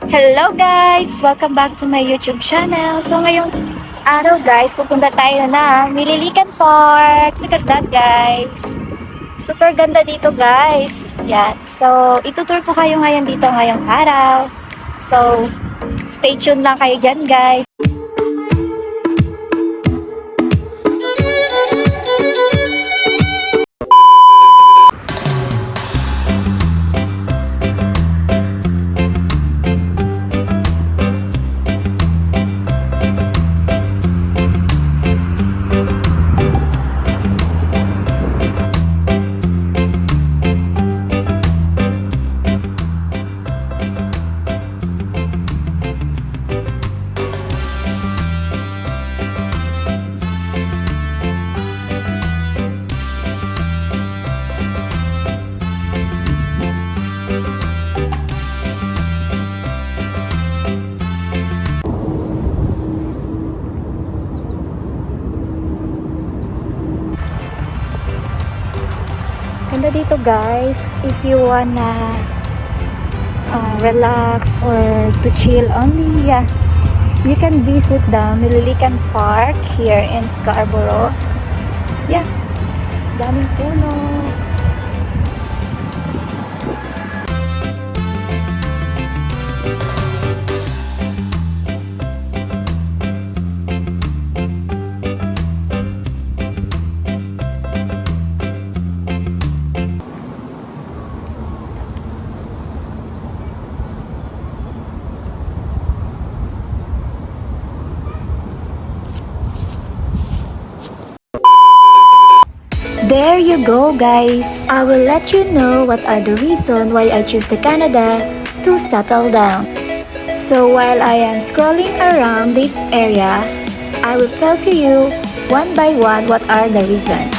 Hello guys! Welcome back to my YouTube channel. So ngayong araw guys, pupunta tayo na Mililikan Park. Look at that guys. Super ganda dito guys. Yan. So itutour ko kayo ngayon dito ngayong araw. So stay tuned lang kayo dyan guys. Ganda dito guys, if you wanna relax or to chill only, you can visit the Mililikan Park here in Scarborough. Yeah, daming puno. There you go guys. I will let you know what are the reasons why I choose the Canada to settle down. So while I am scrolling around this area, I will tell to you one by one what are the reasons.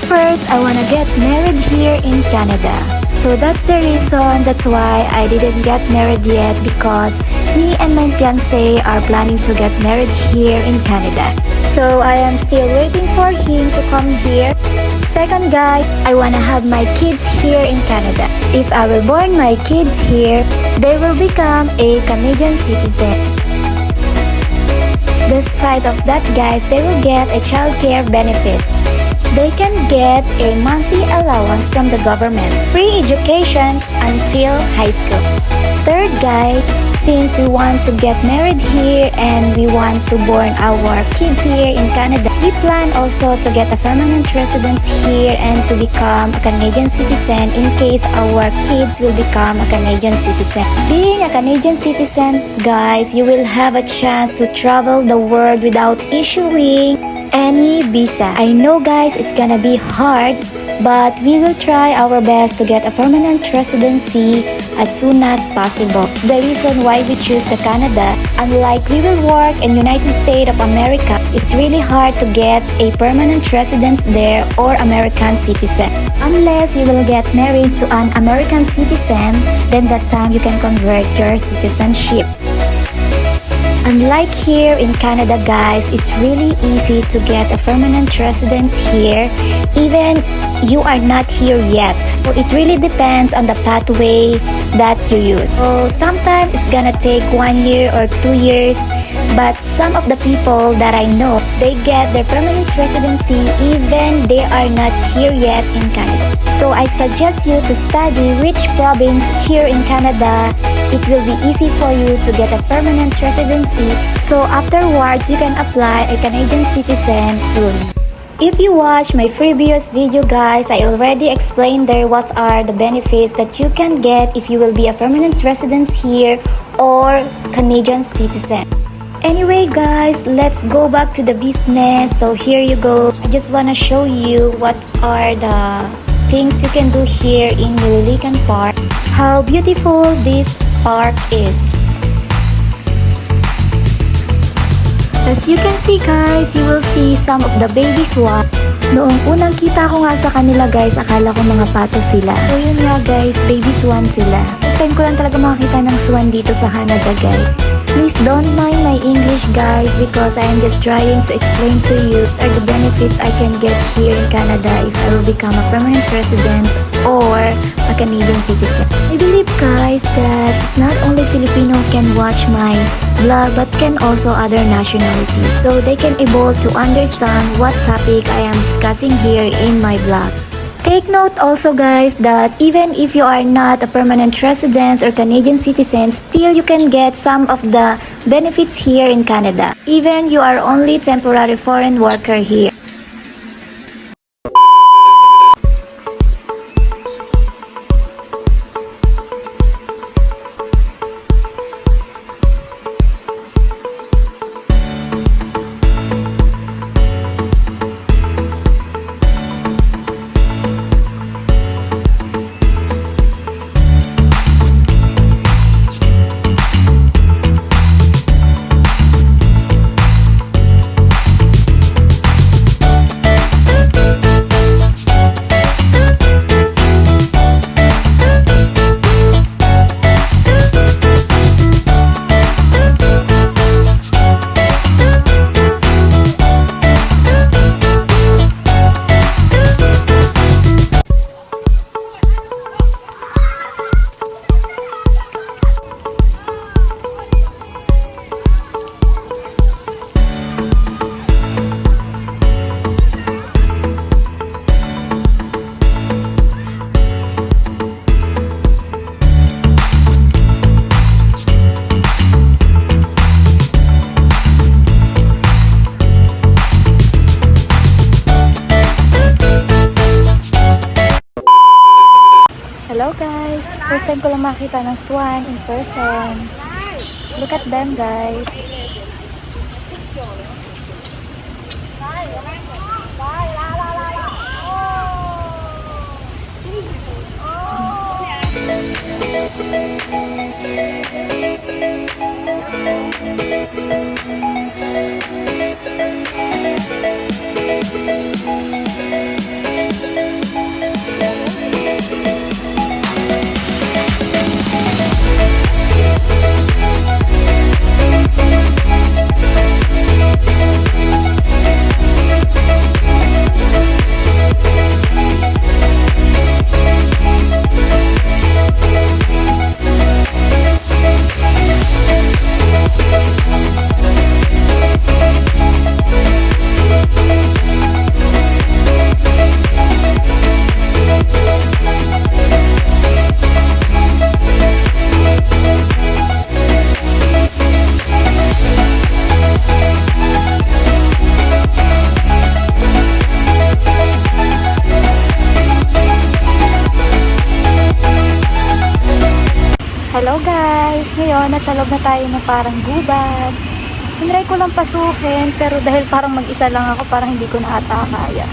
First, I wanna get married here in Canada. So that's the reason, that's why I didn't get married yet, because me and my fiancé are planning to get married here in Canada. So I am still waiting for him to come here. Second guy, I wanna have my kids here in Canada. If I will born my kids here, they will become a Canadian citizen. Despite of that guys, they will get a child care benefit. They can get a monthly allowance from the government, free education until high school. Third guy, since we want to get married here and we want to born our kids here in Canada, we plan also to get a permanent residence here and to become a Canadian citizen in case our kids will become a Canadian citizen. Being a Canadian citizen, guys, you will have a chance to travel the world without issuing any visa. I know guys, it's gonna be hard, but we will try our best to get a permanent residency as soon as possible. The reason why we choose the Canada, unlike we will work in United States of America, it's really hard to get a permanent residence there or American citizen. Unless you will get married to an American citizen, then that time you can convert your citizenship. Unlike here in Canada guys, it's really easy to get a permanent residence here even you are not here yet. So it really depends on the pathway that you use. So sometimes it's gonna take 1 year or 2 years, but some of the people that I know, they get their permanent residency even they are not here yet in Canada. So I suggest you to study which province here in Canada it will be easy for you to get a permanent residency, so afterwards you can apply a Canadian citizen soon. If you watch my previous video guys, I already explained there what are the benefits that you can get if you will be a permanent resident here or Canadian citizen. Anyway guys, let's go back to the business. So here you go. I just wanna show you what are the things you can do here in Mililikan Park. How beautiful this park is. As you can see guys, you will see some of the baby swan. Noong unang kita ko nga sa kanila guys, akala ko mga pato sila. So yun nga guys, baby swan sila. First time ko lang talaga makakita ng swan dito sa Canada guys. Please don't mind my English guys because I am just trying to explain to you are the benefits I can get here in Canada if I will become a permanent resident or a Canadian citizen. I believe guys that it's not only Filipino can watch my vlog but can also other nationalities so they can able to understand what topic I am discussing here in my vlog. Take note also guys that even if you are not a permanent resident or Canadian citizen, still you can get some of the benefits here in Canada. Even you are only temporary foreign worker here. Hello guys! First time ko lang makita ng swan in person. Look at them guys. Hello guys! Ngayon, nasa loob na tayo ng parang gubat. Tinry ko lang pasukin, pero dahil parang mag-isa lang ako, parang hindi ko na ata kaya.